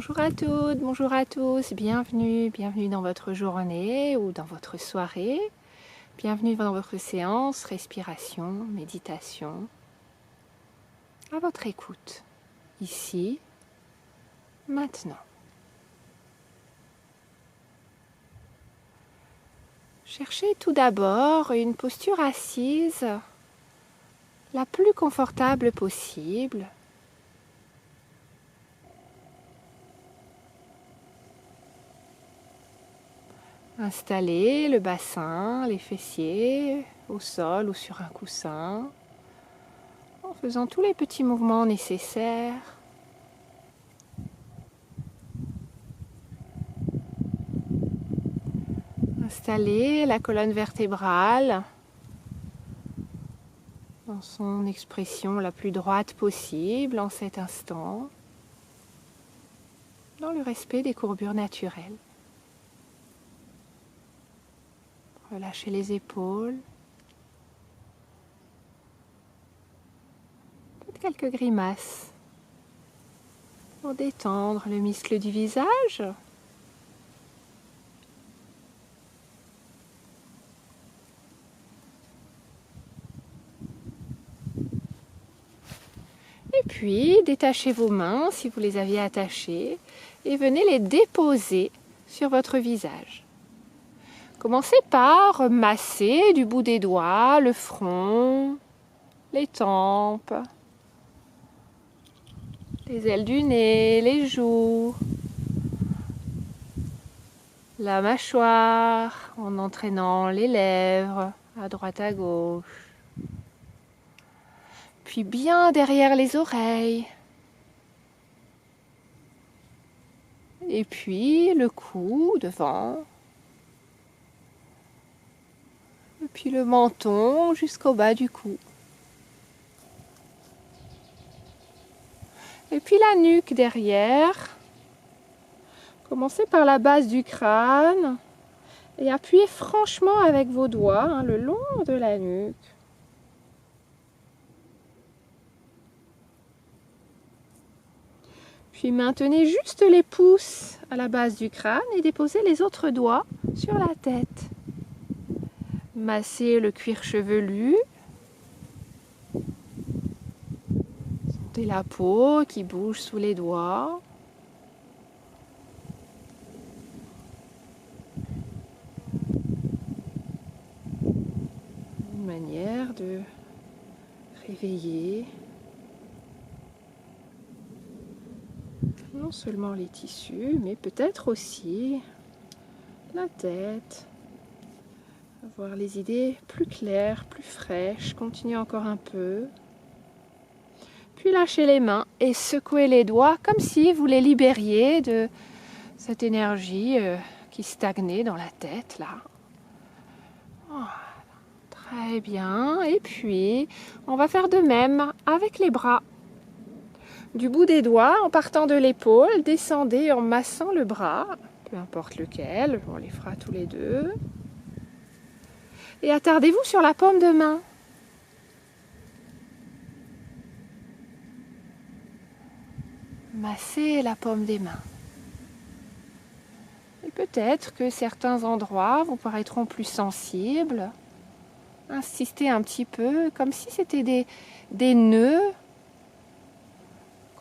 Bonjour à toutes, bonjour à tous, bienvenue dans votre journée ou dans votre soirée. Bienvenue dans votre séance, respiration, méditation. À votre écoute, ici, maintenant. Cherchez tout d'abord une posture assise la plus confortable possible. Installez le bassin, les fessiers au sol ou sur un coussin, en faisant tous les petits mouvements nécessaires. Installez la colonne vertébrale dans son expression la plus droite possible en cet instant, dans le respect des courbures naturelles. Relâchez les épaules. Faites quelques grimaces pour détendre le muscle du visage. Et puis, détachez vos mains si vous les aviez attachées et venez les déposer sur votre visage. Commencez par masser du bout des doigts le front, les tempes, les ailes du nez, les joues, la mâchoire en entraînant les lèvres à droite à gauche. Puis bien derrière les oreilles. Et puis le cou devant. Et puis le menton jusqu'au bas du cou. Et puis la nuque derrière. Commencez par la base du crâne et appuyez franchement avec vos doigts le long de la nuque. Puis maintenez juste les pouces à la base du crâne et déposez les autres doigts sur la tête. Massez le cuir chevelu. Sentez la peau qui bouge sous les doigts. Une manière de réveiller non seulement les tissus, mais peut-être aussi la tête. Avoir les idées plus claires, plus fraîches. Continuez encore un peu. Puis lâchez les mains et secouez les doigts comme si vous les libériez de cette énergie qui stagnait dans la tête là. Voilà. Très bien. Et puis, on va faire de même avec les bras. Du bout des doigts, en partant de l'épaule, descendez en massant le bras, peu importe lequel, on les fera tous les deux. Et attardez-vous sur la paume de main. Massez la paume des mains. Et peut-être que certains endroits vous paraîtront plus sensibles. Insistez un petit peu, comme si c'était des nœuds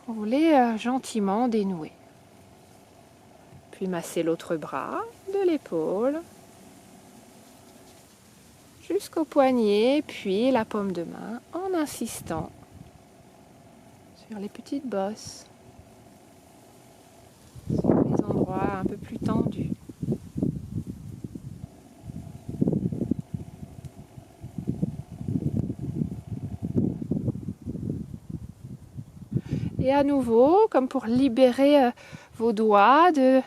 qu'on voulait gentiment dénouer. Puis massez l'autre bras de l'épaule jusqu'au poignet, puis la paume de main en insistant sur les petites bosses, sur les endroits un peu plus tendus. Et à nouveau, comme pour libérer vos doigts de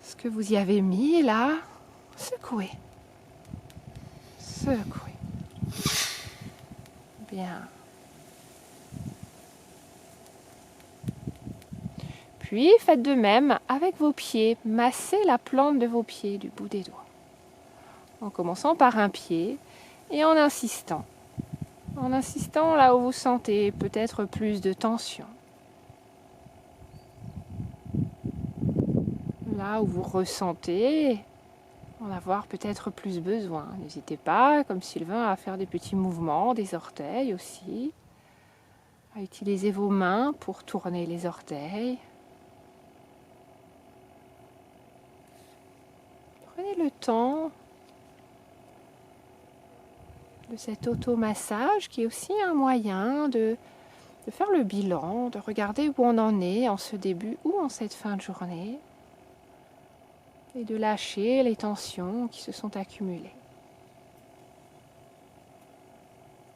ce que vous y avez mis là, secouez. Secouez. Bien. Puis faites de même avec vos pieds. Massez la plante de vos pieds du bout des doigts. En commençant par un pied et en insistant. En insistant là où vous sentez peut-être plus de tension. là où vous ressentez en avoir peut-être plus besoin. N'hésitez pas, comme Sylvain, à faire des petits mouvements des orteils aussi, à utiliser vos mains pour tourner les orteils. Prenez le temps de cet automassage qui est aussi un moyen de faire le bilan, de regarder où on en est en ce début ou en cette fin de journée et de lâcher les tensions qui se sont accumulées.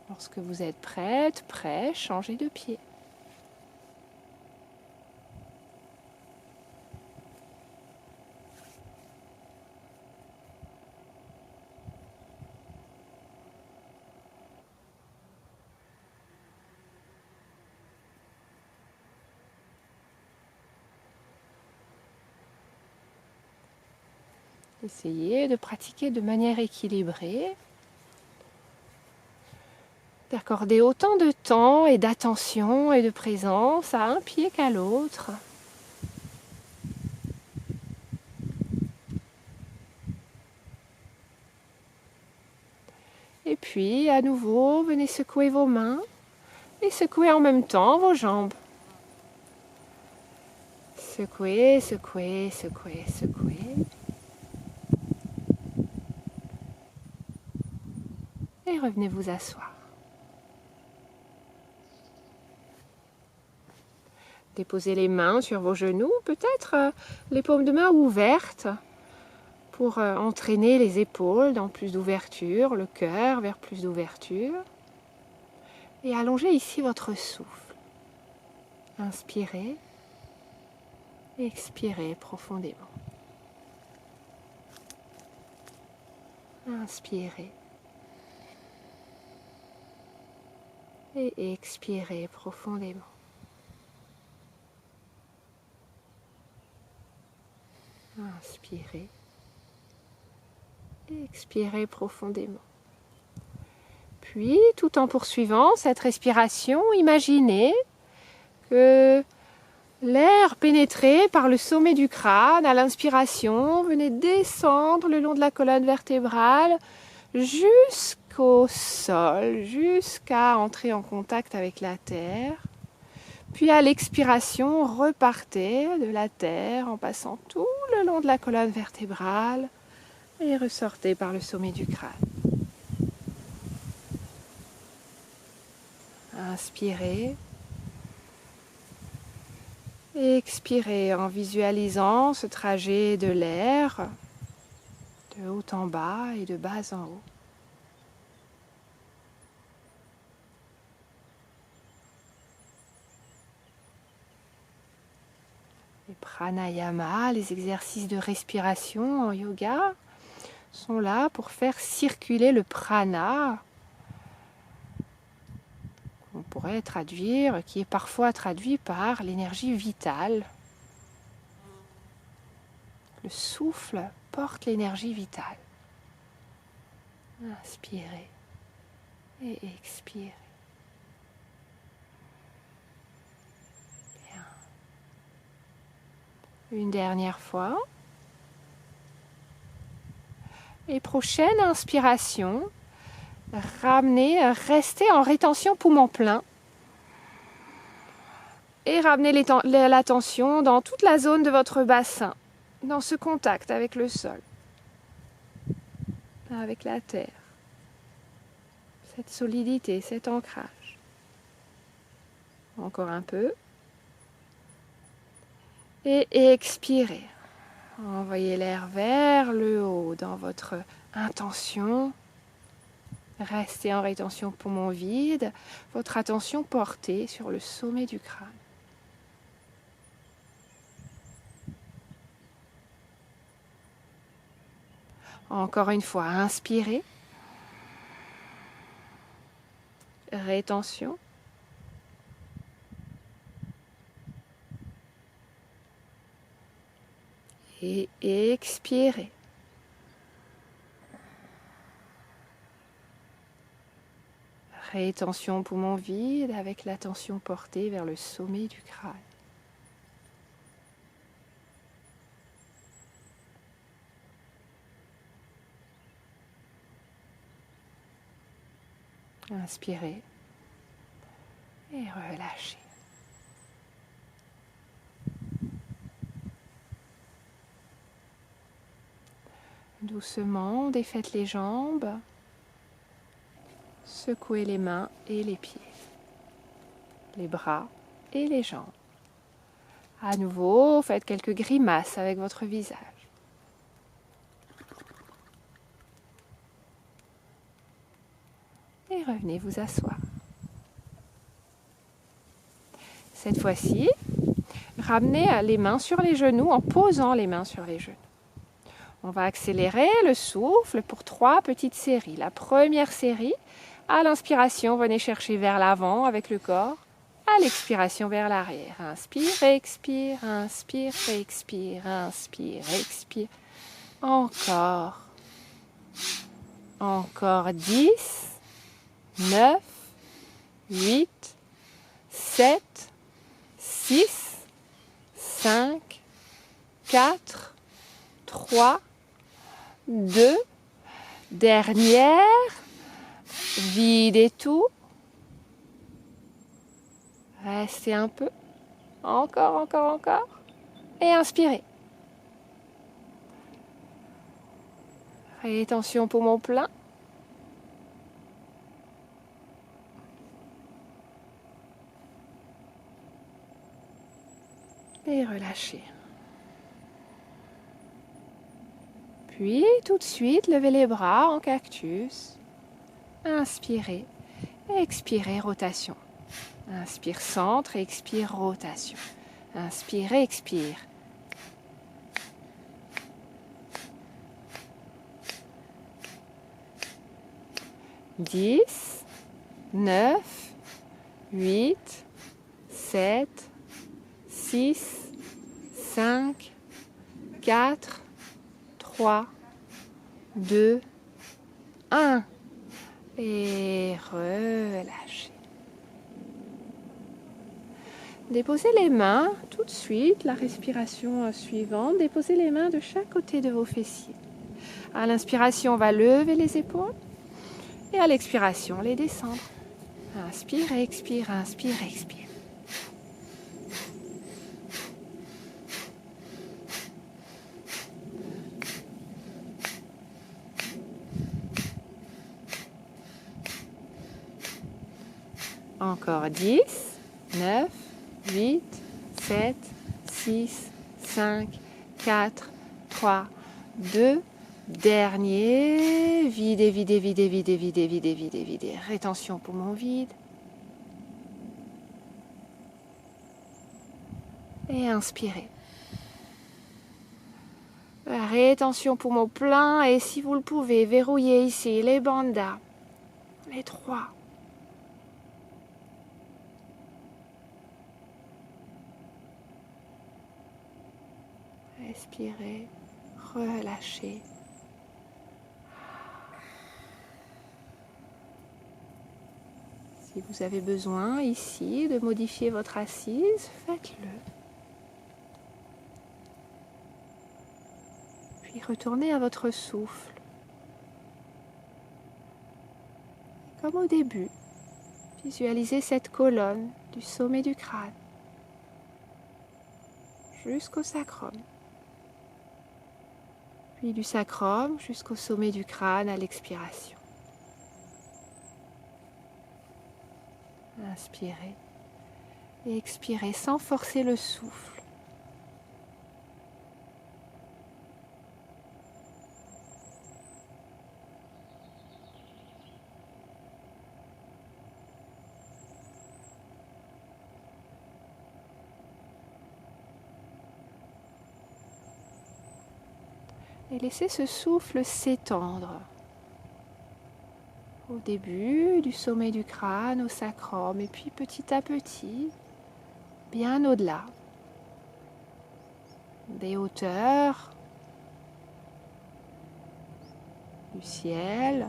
Lorsque vous êtes prête, prêt, changez de pied. Essayez de pratiquer de manière équilibrée, d'accorder autant de temps et d'attention et de présence à un pied qu'à l'autre. Et puis, à nouveau, venez secouer vos mains et secouer en même temps vos jambes. Secouez, secouez, secouez, secouez. Et revenez vous asseoir. Déposez les mains sur vos genoux, peut-être les paumes de main ouvertes pour entraîner les épaules dans plus d'ouverture, le cœur vers plus d'ouverture. Et allongez ici votre souffle. Inspirez, expirez profondément. Inspirez et expirez profondément. Inspirez, expirez profondément. Puis, tout en poursuivant cette respiration, imaginez que l'air pénétré par le sommet du crâne à l'inspiration, venez descendre le long de la colonne vertébrale jusqu'au sol, jusqu'à entrer en contact avec la terre. Puis à l'expiration, repartez de la terre en passant tout le long de la colonne vertébrale et ressortez par le sommet du crâne. Inspirez. Et expirez en visualisant ce trajet de l'air de haut en bas et de bas en haut. Les pranayama, les exercices de respiration en yoga, sont là pour faire circuler le prana, qu'on pourrait traduire, qui est parfois traduit par l'énergie vitale. Le souffle porte l'énergie vitale. Inspirez et expirez. Bien. Une dernière fois. Et prochaine inspiration, restez en rétention poumon plein. Et ramenez l'attention dans toute la zone de votre bassin, dans ce contact avec le sol, avec la terre, cette solidité, cet ancrage. Encore un peu. Et expirez. Envoyez l'air vers le haut dans votre intention. Restez en rétention poumon vide, votre attention portée sur le sommet du crâne. Encore une fois, inspirez. Rétention. Et expirez. Rétention poumon vide avec l'attention portée vers le sommet du crâne. Inspirez et relâchez. Doucement, défaites les jambes, secouez les mains et les pieds, les bras et les jambes. À nouveau, faites quelques grimaces avec votre visage. Et revenez vous asseoir. Cette fois-ci, ramenez les mains sur les genoux en posant les mains sur les genoux. On va accélérer le souffle pour 3 petites séries. La première série, à l'inspiration, venez chercher vers l'avant avec le corps. À l'expiration, vers l'arrière. Inspire, expire, inspire, expire, inspire, expire. Encore. Encore 10, 9, 8, 7, 6, 5, 4, 3, 2, dernière, videz tout, restez un peu, encore, encore, encore, et inspirez. Rétention poumon plein. Et relâchez. Puis, tout de suite, levez les bras en cactus. Inspirez. Expirez, rotation. Inspire, centre, expire, rotation. Inspire, expire. Dix, 9, 8, 7, 6, 5, 4, 3, 2, 1. Et relâchez. Déposez les mains tout de suite, la respiration suivante. Déposez les mains de chaque côté de vos fessiers. À l'inspiration, on va lever les épaules. Et à l'expiration, les descendre. Inspire, expire, inspire, expire. Encore 10, 9, 8, 7, 6, 5, 4, 3, 2, dernier. Videz, videz, videz, videz, videz, videz, videz, videz. Rétention poumon vide. Et inspirez. Rétention poumon plein. Et si vous le pouvez, verrouillez ici les bandas. Les 3. Respirez, relâchez. Si vous avez besoin ici de modifier votre assise, faites-le. Puis retournez à votre souffle. Comme au début, visualisez cette colonne du sommet du crâne jusqu'au sacrum. Puis du sacrum jusqu'au sommet du crâne à l'expiration. Inspirez et expirez sans forcer le souffle. Et laissez ce souffle s'étendre. Au début, du sommet du crâne au sacrum, et puis petit à petit, bien au-delà. Des hauteurs, du ciel,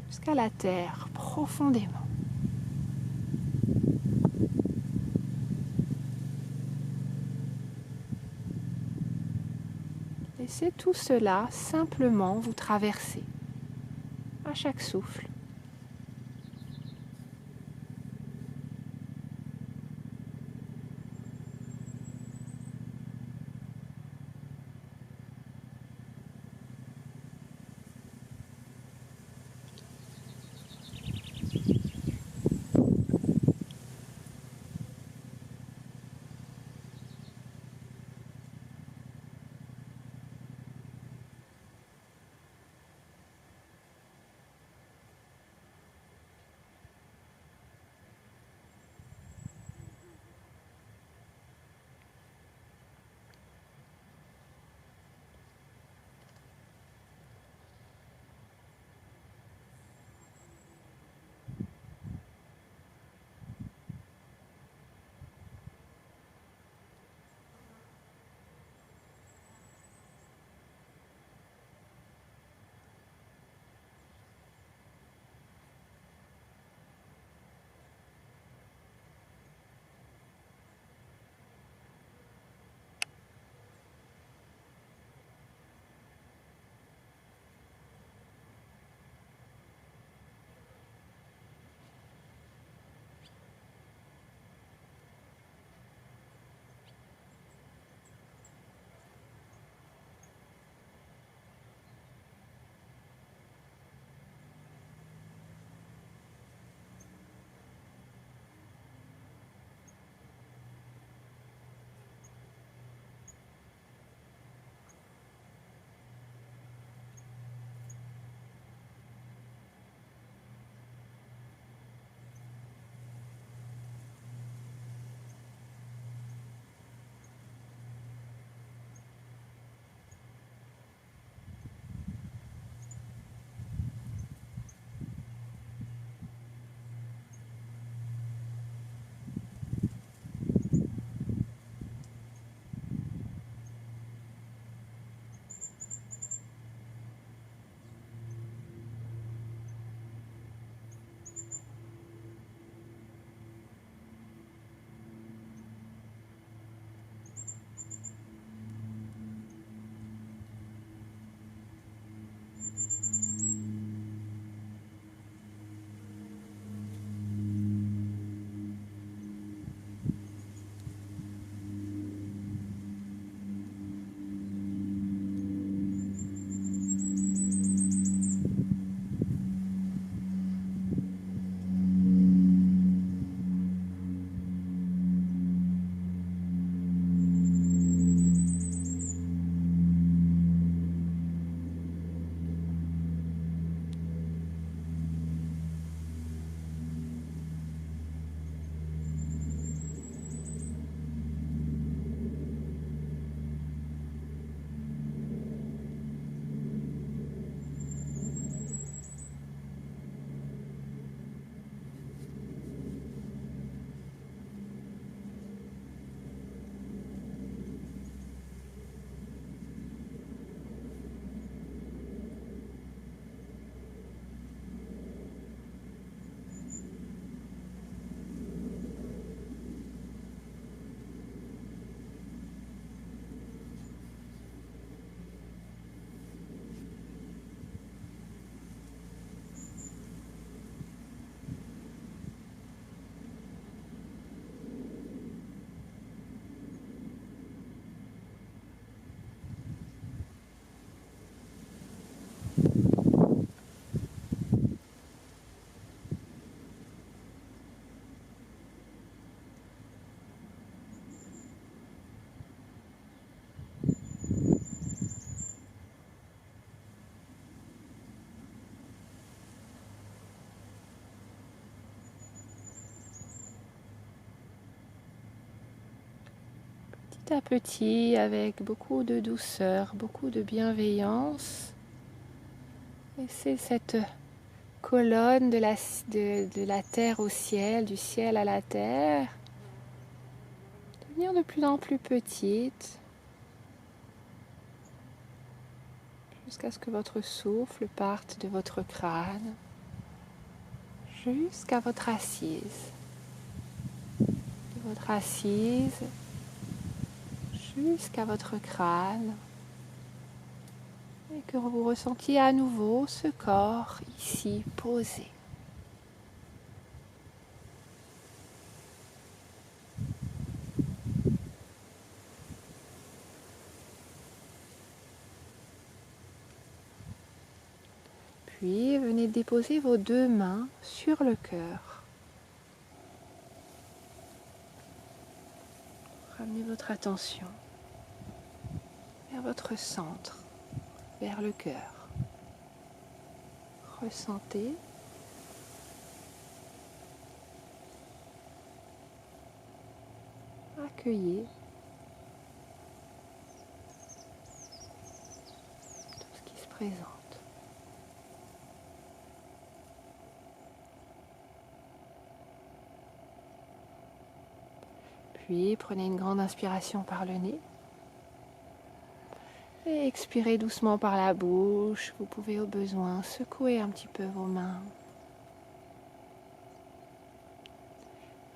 jusqu'à la terre, profondément. Laissez tout cela simplement vous traverser à chaque souffle. Petit à petit, avec beaucoup de douceur, beaucoup de bienveillance, laissez cette colonne de la terre au ciel, du ciel à la terre, devenir de plus en plus petite, jusqu'à ce que votre souffle parte de votre crâne, jusqu'à votre assise. De votre assise jusqu'à votre crâne, Et que vous ressentiez à nouveau ce corps ici posé. Puis venez déposer vos deux mains sur le cœur. Ramenez votre attention vers votre centre, vers le cœur. Ressentez. Accueillez tout ce qui se présente. Puis prenez une grande inspiration par le nez et expirez doucement par la bouche. Vous pouvez au besoin secouer un petit peu vos mains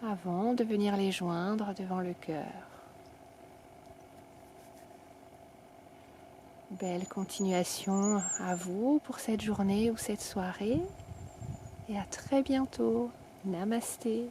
avant de venir les joindre devant le cœur. Belle continuation à vous pour cette journée ou cette soirée et à très bientôt. Namasté.